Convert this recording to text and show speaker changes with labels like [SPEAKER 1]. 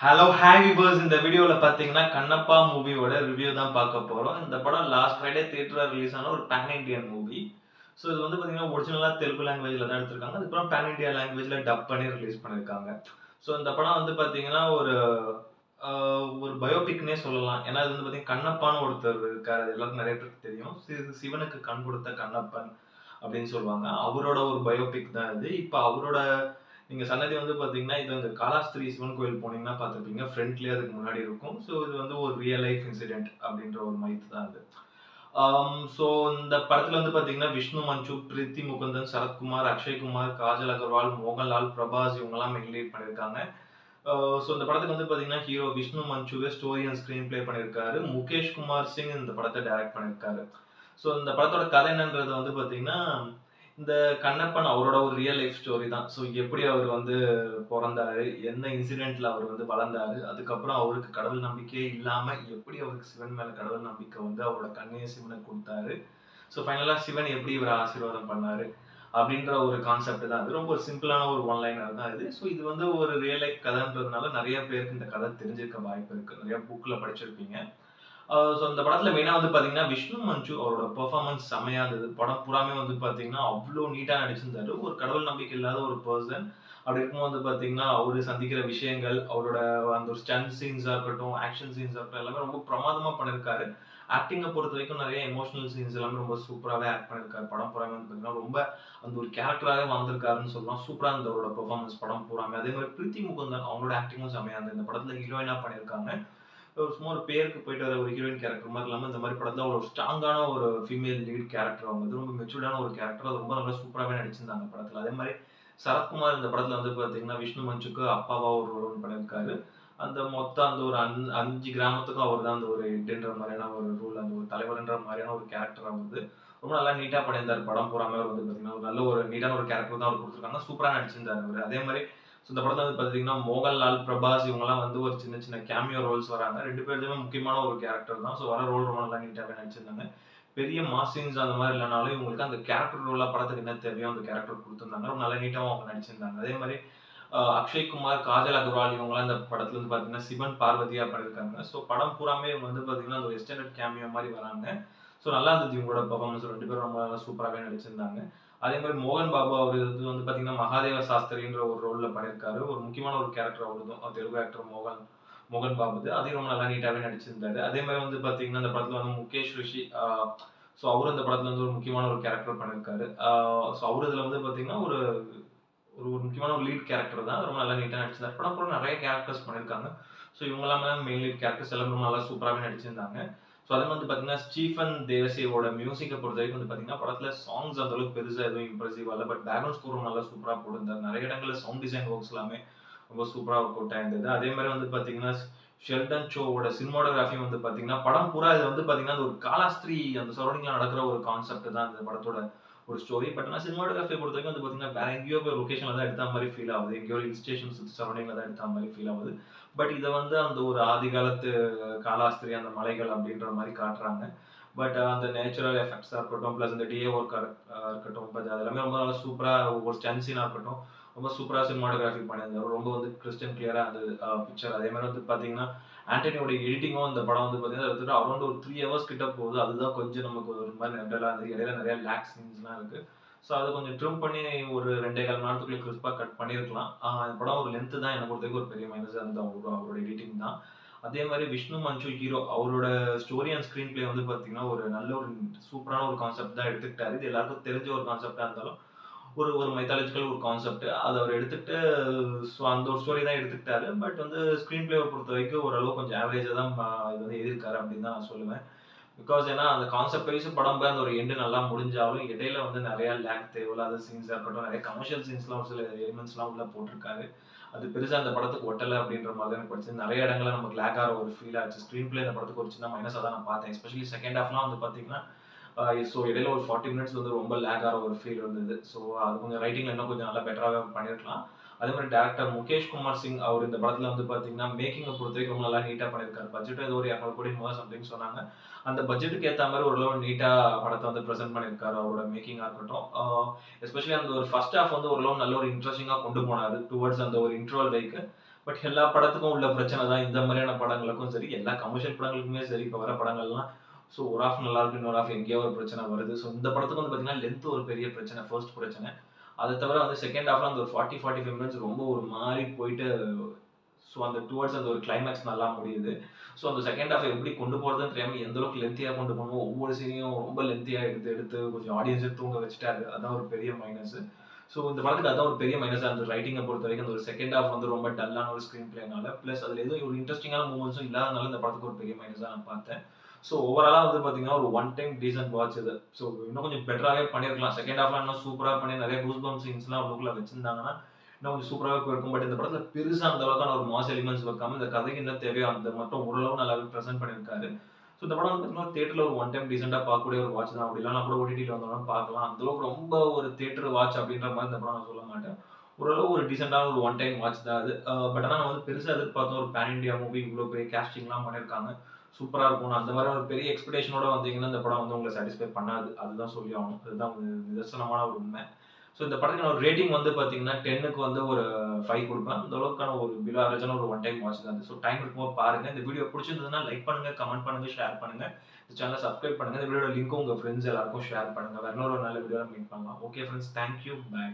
[SPEAKER 1] Hello hi viewers. இந்த வீடியோல பாத்தீங்கன்னா கண்ணப்பா மூவியோட ரிவ்யூ தான் பார்க்க போறோம். இந்த படம் லாஸ்ட் ஃப்ரைடே தியேட்டர்ல ரிலீஸ் ஆன ஒரு பேன் இண்டியன் மூவி. ஸோ இது வந்து பாத்தீங்கன்னா ஒரிஜினலா தெலுங்கு லாங்குவேஜ்ல தான் எடுத்திருக்காங்க. அதுக்கப்புறம் பேன் இண்டியா லாங்குவேஜ்ல டப் பண்ணி ரிலீஸ் பண்ணிருக்காங்க. ஸோ இந்த படம் வந்து பாத்தீங்கன்னா ஒரு பயோபிக்னே சொல்லலாம். ஏன்னா இது வந்து பாத்தீங்கன்னா கண்ணப்பான்னு ஒருத்தர் இருக்காரு. அது எல்லாருக்கும் நிறைய பேருக்கு தெரியும். சிவனுக்கு கண் கொடுத்த கண்ணப்பன் அப்படின்னு சொல்லுவாங்க. அவரோட ஒரு பயோபிக் தான் இது. இப்ப அவரோட நீங்க சன்னதி வந்து பாத்தீங்கன்னா, இது வந்து காலாஸ்திரி சிவன் கோயில் போனீங்கன்னா பார்த்திருப்பீங்க. ஃப்ரண்ட்லயே அதுக்கு முன்னாடி இருக்கும். ஸோ இது வந்து ஒரு ரியல் லைஃப் இன்சிடென்ட் அப்படின்ற ஒரு மைத் தான் அது. ஸோ இந்த படத்துல வந்து பாத்தீங்கன்னா, விஷ்ணு மஞ்சு, பிரீத்தி முகுந்தன், சரத்குமார், அக்ஷய்குமார், காஜல் அகர்வால், மோகன்லால், பிரபாஸ் இவங்கலாம் மெயின் லீட் பண்ணியிருக்காங்க. ஸோ இந்த படத்துக்கு வந்து பாத்தீங்கன்னா, ஹீரோ விஷ்ணு மஞ்சுவே ஸ்டோரி அண்ட் ஸ்கிரீன் பிளே பண்ணியிருக்காரு. முகேஷ் குமார் சிங் இந்த படத்த டைரக்ட் பண்ணியிருக்காரு. ஸோ இந்த படத்தோட கதை என்னன்றது வந்து பாத்தீங்கன்னா, இந்த கண்ணப்பன் அவரோட ஒரு ரியல் லைஃப் ஸ்டோரி தான். ஸோ எப்படி அவர் வந்து பொறந்தாரு, என்ன இன்சிடென்ட்ல அவர் வந்து வளர்ந்தாரு, அதுக்கப்புறம் அவருக்கு கடவுள் நம்பிக்கையே இல்லாம எப்படி அவருக்கு சிவன் மேல கடவுள் நம்பிக்கை வந்து அவரோட கண்ணையே சிவனுக்கு குடுத்தாரு. ஸோ ஃபைனலா சிவன் எப்படி இவர ஆசீர்வாதம் பண்ணாரு, அப்படின்ற ஒரு கான்செப்ட் தான் அது. ரொம்ப ஒரு சிம்பிளான ஒரு ஒன் லைனர் தான் இது. ஸோ இது வந்து ஒரு ரியல் லைஃப் கதைன்றதுனால நெறைய பேருக்கு இந்த கதை தெரிஞ்சிருக்க வாய்ப்பு இருக்கு. நெறைய புக்ல படிச்சிருப்பீங்க. ஸோ இந்த படத்துல மெயினா வந்து பாத்தீங்கன்னா, விஷ்ணு மஞ்சு அவரோட பெர்ஃபார்மன்ஸ் செமையா இருந்தது. படம் பூராமே வந்து பாத்தீங்கன்னா, அவ்ளோ நீட்டா நடிச்சிருந்தாரு. ஒரு கடவுள் நம்பிக்கை இல்லாத ஒரு பெர்சன். அப்படி இருக்கும்போது வந்து பாத்தீங்கன்னா, அவரு சந்திக்கிற விஷயங்கள், அவரோட அந்த ஒரு ஸ்டண்ட் சீன்ஸா இருக்கட்டும், ஆக்ஷன் சீன்ஸா இருக்கட்டும், எல்லாமே ரொம்ப பிரமாதமா பண்ணியிருக்காரு. ஆக்டிங்க பொறுத்தவரைக்கும் நெறைய எமோஷனல் சீன்ஸ் எல்லாமே ரொம்ப சூப்பராவே ஆக்ட் பண்ணியிருக்காரு. படம் பூராமே வந்து பாத்தீங்கன்னா, ரொம்ப அந்த ஒரு கேரக்டராவே வாழ்ந்திருக்காருன்னு சொல்லலாம். சூப்பரா இருந்தது அவரோட பெர்ஃபார்மன்ஸ் படம் பூராமே. அதே மாரி பிரீத்தி முகுந்தன் அவங்களோட ஆக்டிங்கும் செமையா இருந்தது. இந்த படத்துல ஹீரோயினா பண்ணியிருக்காங்க. சும்மா ஒரு பேருக்கு போயிட்டு வர ஒரு ஹீரோயின் கேரக்டர் மாரி இல்லாம, இந்த மாரி படத்துல ஒரு ஸ்ட்ராங்கான ஒரு ஃபீமேல் லீட் கேரக்டர் அவங்க வந்து ரொம்ப மெச்சூர்டான ஒரு கேரக்டர். அது ரொம்ப நல்லா சூப்பராவே நடிச்சிருந்தாங்க படத்துல. அதே மாரி சரத்குமார் இந்த படத்துல வந்து பாத்தீங்கன்னா, விஷ்ணு மஞ்சுக்கு அப்பாவா ஒரு ரோல் பண்ணியிருக்காரு. அந்த மொத்தம் அந்த ஒரு 5 கிராமத்துக்கும் அவர் தான் அந்த ஒரு ஹெட்ன்ற மாரியான ஒரு ரோல், அந்த ஒரு தலைவர்ன்ற மாரியான ஒரு கேரக்டர் அவரது. ரொம்ப நல்லா நீட்டா பண்ணியிருந்தாரு படம் பூராமே. அவர் வந்து பாத்தீங்கன்னா, ஒரு நல்ல ஒரு நீட்டான ஒரு கேரக்டர் தான் அவர் குடுத்துருக்காங்க. சூப்பரா நடிச்சிருந்தாரு அவரு. அதே மாரி இந்த படத்துல வந்து பாத்தீங்கன்னா, மோகன்லால், பிரபாஸ் இவங்கலாம் வந்து ஒரு சின்ன சின்ன கேமியோ ரோல்ஸ் வராங்க. 2 பேருமே முக்கியமான ஒரு கேரக்டர் தான். ஸோ வர ரோல் ரொம்ப நல்லா நீட்டாவே நடிச்சிருந்தாங்க. பெரிய மாஸ் சீன்ஸ் அந்த மாரி இல்லனாலும், இவங்களுக்கு அந்த கேரக்டர் ரோலா படத்துக்கு என்ன தேவையோ அந்த கேரக்டர் குடுத்திருந்தாங்க. ரொம்ப நல்லா நீட்டாவும் அவங்க நடிச்சிருந்தாங்க. அதே மாரி அக்ஷய்குமார், காஜல் அகர்வால் இவங்கலாம் இந்த படத்துல வந்து பாத்தீங்கன்னா, சிவன், பார்வதியா பண்ணியிருக்காங்க. ஸோ படம் பூராமே வந்து பாத்தீங்கன்னா, அந்த ஒரு எக்ஸ்டெண்டட் கேமியோ மாரி வராங்க. ஸோ நல்லா இருந்தது இவங்களோட பெர்ஃபார்மன்ஸ். 2 பேரும் ரொம்ப சூப்பராவே நடிச்சிருந்தாங்க. அதே மாரி மோகன் பாபு அவரு இது வந்து பாத்தீங்கன்னா, மகாதேவ சாஸ்திரின்ற ஒரு ரோல்ல பண்ணியிருக்காரு. ஒரு முக்கியமான ஒரு கேரக்டர் அவருதும். தெலுங்கு ஆக்டர் மோகன் மோகன் பாபுது. அதையும் ரொம்ப நல்லா நீட்டாவே நடிச்சிருந்தாரு. அதே மாரி வந்து பாத்தீங்கன்னா, இந்த படத்துல வந்து முகேஷ் ரிஷி ஸோ அவரும் இந்த படத்துல வந்து ஒரு முக்கியமான ஒரு கேரக்டர் பண்ணியிருக்காரு. ஸோ அவரு இதுல வந்து பாத்தீங்கன்னா, ஒரு ஒரு ஒரு முக்கியமான ஒரு லீட் கேரக்டர் தான். ரொம்ப நல்லா நீட்டா நடிச்சிருந்தாரு. படம் பூரா நெறைய கேரக்டர்ஸ் பண்ணியிருக்காங்க. ஸோ இவங்க எல்லாமே மெயின் லீட் கேரக்டர்ஸ் எல்லாமே ரொம்ப நல்லா சூப்பராவே நடிச்சிருந்தாங்க. ஸோ அதே மாதிரி பார்த்தீங்கன்னா, ஸ்டீஃபன் தேவசியோட மியூசிக்க பொறுத்தவரைக்கும் வந்து பார்த்தீங்கன்னா, படத்துல சாங்ஸ் அந்த அளவுக்கு பெருசா எதுவும் இம்ப்ரெசிவா இல்ல. பட் பேக்ரவுண்ட் ஸ்கோர் நல்லா சூப்பரா போட்டிருந்தாரு. நெறைய இடங்கள்ல சவுண்ட் டிசைன் ஒர்க்ஸ் எல்லாமே ரொம்ப சூப்பரா ஒர்க் அவுட் ஆயிருந்தது. அதே மாரி வந்து பார்த்தீங்கன்னா, ஷெல்டன் சோவோட சினிமாட்டோகிராஃபி வந்து பார்த்தீங்கன்னா, படம் பூரா இது வந்து பார்த்தீங்கன்னா, அது ஒரு காலாஸ்திரி அந்த சரவுண்டிங்ல நடக்கிற ஒரு கான்செப்ட் தான் இந்த படத்தோட ஒரு ஸ்டோரி. பட் ஆனா சினிமாட்டோகிராஃபிய பொறுத்தவரைக்கும் வந்து பார்த்தீங்கன்னா, வேற எங்கேயோ போய் லொகேஷன்ல தான் எடுத்த மாரி ஃபீல் ஆகுது. எங்கேயோ ஹில் ஸ்டேஷன் சுத்தி சரவுண்டிங்ல தான் எடுத்த மாரி ஃபீல் ஆகுது. பட் இத வந்து அந்த ஒரு ஆதி காலத்து காலாஸ்திரி அந்த மலைகள் அப்படின்ற மாரி காட்டுறாங்க. பட் அந்த நேச்சுரல் எஃபெக்ட்ஸா இருக்கட்டும், பிளஸ் இந்த டிஏ ஒர்க்கா இருக்கட்டும், பட் அது எல்லாமே ரொம்ப நல்லா சூப்பரா ஒவ்வொரு ஸ்டண்ட் சீனா இருக்கட்டும், ரொம்ப சூப்பரா சினிமாட்டோகிராஃபி பண்ணியிருந்தாரு. ரொம்ப வந்து கிறிஸ்டல் கிளியரா இருந்தது பிக்சர். அதே மாரி வந்து பார்த்தீங்கன்னா, ஆண்டனியோட எடிட்டிங்கும் இந்த படம் வந்து பார்த்தீங்கன்னா, கிட்டத்தட்ட அரௌண்ட் ஒரு 3 ஹவர்ஸ் கிட்ட போகுது. அதுதான் கொஞ்சம் நமக்கு ஒரு மாரி நெருடலா இருந்தது. இடையில நெறைய லேக் சீன்ஸ்லாம் இருக்கு. ஸோ அத கொஞ்சம் ட்ரிம் பண்ணி ஒரு 2 1/4 மணி நேரத்துக்குள்ள கிறிஸ்பா கட் பண்ணியிருக்கலாம். இந்த படம் ஒரு லென்த் தான் என்ன பொறுத்தவரைக்கும் ஒரு பெரிய மைனஸா இருந்தது அவரோட எடிட்டிங் தான். அதே மாரி விஷ்ணு மஞ்சு ஹீரோ அவரோட ஸ்டோரி அண்ட் ஸ்கிரீன் பிளே வந்து பார்த்தீங்கன்னா, ஒரு நல்ல ஒரு சூப்பரான ஒரு கான்செப்ட் தான் எடுத்துக்கிட்டாரு. இது எல்லாருக்கும் தெரிஞ்ச ஒரு கான்செப்ட்டா இருந்தாலும், ஒரு ஒரு மைத்தாலஜிக்கல் ஒரு கான்செப்ட். அத அவர் எடுத்துக்கிட்டு ஸோ அந்த ஒரு ஸ்டோரி தான் எடுத்துக்கிட்டாரு. பட் வந்து ஸ்கிரீன் பிளேவ பொறுத்தவரைக்கும் ஓரளவு கொஞ்சம் ஆவரேஜா தான் இது வந்து எழுதியிருக்காரு அப்படின்னு தான் நான் சொல்லுவேன். பிகாஸ் ஏன்னா அந்த கான்செப்ட் வைஸ் படம் போய் அந்த ஒரு எண்ட் நல்லா முடிஞ்சாலும், இடையில வந்து நெறைய லேக் தேவையில்லாத சீன்ஸா இருக்கட்டும், நெறைய கமர்ஷியல் சீன்ஸ்லாம் ஒரு சில எலிமெண்ட்ஸ்லாம் உள்ள போட்டிருக்காரு. அது பெருசா அந்த படத்துக்கு ஒட்டல அப்படின்ற மாரி தான் எனக்கு பட்டுச்சு. நெறைய இடங்கள்ல நமக்கு லேக் ஆற ஒரு ஃபீல் ஆச்சு. ஸ்க்ரீன் பிளே இந்த படத்துக்கு ஒரு சின்ன மைனஸா தான் நான் பார்த்தேன். எஸ்பெஷலி செகண்ட் ஹாஃப்லாம் வந்து பார்த்தீங்கன்னா, ஸோ இடையில ஒரு 40 மினிட்ஸ் வந்து ரொம்ப லேக் ஆற ஒரு ஃபீல் இருந்தது. ஸோ அது கொஞ்சம் ரைட்டிங்ல இன்னும் கொஞ்சம் நல்லா பெட்டராவே பண்ணியிருக்கலாம். அதே மாரி டைரக்டர் முகேஷ் குமார் சிங் அவர் இந்த படத்துல வந்து பார்த்தீங்கன்னா, மேக்கிங்க பொறுத்தவரைக்கும் ரொம்ப நல்லா நீட்டா பண்ணியிருக்காரு. பட்ஜெட் ஏதோ ஒரு 200 கோடி என்னமோ சம்திங் சொன்னாங்க. அந்த பட்ஜெட்டுக்கு ஏத்த மாரி ஓரளவு நீட்டா படத்த வந்து பிரசன்ட் பண்ணியிருக்காரு. அவரோட மேக்கிங்கா இருக்கட்டும். எஸ்பெஷலி அந்த ஒரு ஃபர்ஸ்ட் ஹாஃப் வந்து ஓரளவு நல்ல ஒரு இன்ட்ரஸ்டிங்கா கொண்டு போனாரு. டுவர்ட்ஸ் அந்த ஒரு இன்டர்வல் வரைக்கும். பட் எல்லா படத்துக்கும் உள்ள பிரச்சனை தான் இந்த மாதிரியான படங்களுக்கும் சரி, எல்லா கமர்ஷியல் படங்களுக்குமே சரி, இப்போ வர படங்கள்லாம் ஸோ ஒரு ஹாஃப் நல்லா இருக்கு, இன்னொரு ஹாஃப் எங்கேயோ ஒரு பிரச்சனை வருது. ஸோ இந்த படத்துக்கு வந்து பார்த்தீங்கன்னா, லென்த் ஒரு பெரிய பிரச்சனை, ஃபர்ஸ்ட் பிரச்சனை. அத தவிர வந்து செகண்ட் ஹாஃப்ல அந்த ஒரு 40, 45 மினிட்ஸ் ரொம்ப ஒரு மாரி போயிட்டு, ஸோ அந்த டுவர்ட்ஸ் அந்த ஒரு கிளைமாக்ஸ் நல்லா முடியுது. ஸோ அந்த செகண்ட் ஹாஃப் எப்படி கொண்டு போறதுன்னு தெரியாம எந்த அளவுக்கு லென்த்தியா கொண்டு போகணுமோ, ஒவ்வொரு சீனையும் ரொம்ப லென்த்தியா எடுத்து எடுத்து கொஞ்சம் ஆடியன்ஸ தூங்க வச்சுட்டாரு. அதான் ஒரு பெரிய மைனஸ். ஸோ இந்த படத்துக்கு அதான் ஒரு பெரிய மைனஸா இருந்தது. ரைட்டிங்க பொறுத்தவரைக்கும் அந்த ஒரு செகண்ட் ஹாஃப் வந்து ரொம்ப டல்லான ஒரு ஸ்க்ரீன் பிளேனால, பிளஸ் அதுல எதுவும் ஒரு இன்ட்ரஸ்டிங்கான மூவ்மெண்ட்ஸும் இல்லாதனால இந்த படத்துக்கு ஒரு பெரிய மைனஸா நான் பார்த்தேன். ஸோ ஓவராலா வந்து பார்த்தீங்கன்னா, ஒரு ஒன் டைம் டீசென்ட் வாட்ச் இது. ஸோ இன்னும் கொஞ்சம் பெட்டராவே பண்ணியிருக்கலாம். செகண்ட் ஹாஃப்லாம் இன்னும் சூப்பரா பண்ணி நெறைய கூஸ் பம்ப் சீன்ஸ்லாம் உள்ளுக்குள்ள வச்சிருந்தாங்கன்னா, இன்னும் கொஞ்சம் சூப்பராவே போயிருக்கும். பட் இந்த படத்துல பெருசா அந்த அளவுக்கான ஒரு மாஸ் எலிமெண்ட்ஸ் வைக்காம, இந்த கதைக்கு என்ன தேவையோ அந்த மட்டும் ஓரளவு நல்லாவே பிரசன்ட் பண்ணியிருக்காரு. ஸோ இந்த படம் வந்து பார்த்தீங்கன்னா, தியேட்டர்ல ஒரு ஒன் டைம் டீசென்ட்டா பார்க்கக்கூடிய ஒரு வாட்ச் தான். அப்படி இல்லன்னா கூட ஓடிடில வந்தோம்னா பார்க்கலாம். அந்த அளவுக்கு ரொம்ப ஒரு தியேட்டர் வாட்ச் அப்படின்ற மாரி இந்த படம் நான் சொல்ல மாட்டேன். ஓரளவு ஒரு டீசென்ட்டான ஒரு ஒன் டைம் வாட்ச் தான் அது. பட் ஆனா நான் வந்து பெருசா எதிர்பார்த்தோம். ஒரு பேன் இண்டியா மூவி இவ்ளோ பெரிய கேஸ்டிங்லாம் பண்ணியிருக்காங்க. சூப்பரா இருக்கும். அந்த மாரி ஒரு பெரிய எக்ஸ்பெக்டேஷனோட வந்தீங்கன்னா, இந்த படம் வந்து உங்கள சாட்டிஸ்ஃபை பண்ணாது. அதுதான் சொல்லி ஆகணும். அதுதான் ஒரு நிதர்சனமான ஒரு உண்மை. ஸோ இந்த படத்துக்கு நான் ஒரு ரேட்டிங் வந்து பார்த்தீங்கன்னா, 10க்கு வந்து ஒரு 5 குடுப்பேன். அந்த அளவுக்கான ஒரு பிலோ ஆவரேஜான ஒரு ஒன் டைம் வாட்ச் தான் அது. ஸோ டைம் இருக்கும்போது பாருங்க. இந்த வீடியோ புடிச்சிருந்ததுன்னா லைக் பண்ணுங்க, கமெண்ட் பண்ணுங்க, ஷேர் பண்ணுங்க. இந்த சேனல சப்ஸ்கிரைப் பண்ணுங்க. இந்த வீடியோட லிங்க்கும் உங்க ஃப்ரெண்ட்ஸ் எல்லாருக்கும் ஷேர் பண்ணுங்க. வேற இன்னொரு நல்ல வீடியோல மீட் பண்ணலாம். Okay friends. Thank you. Bye.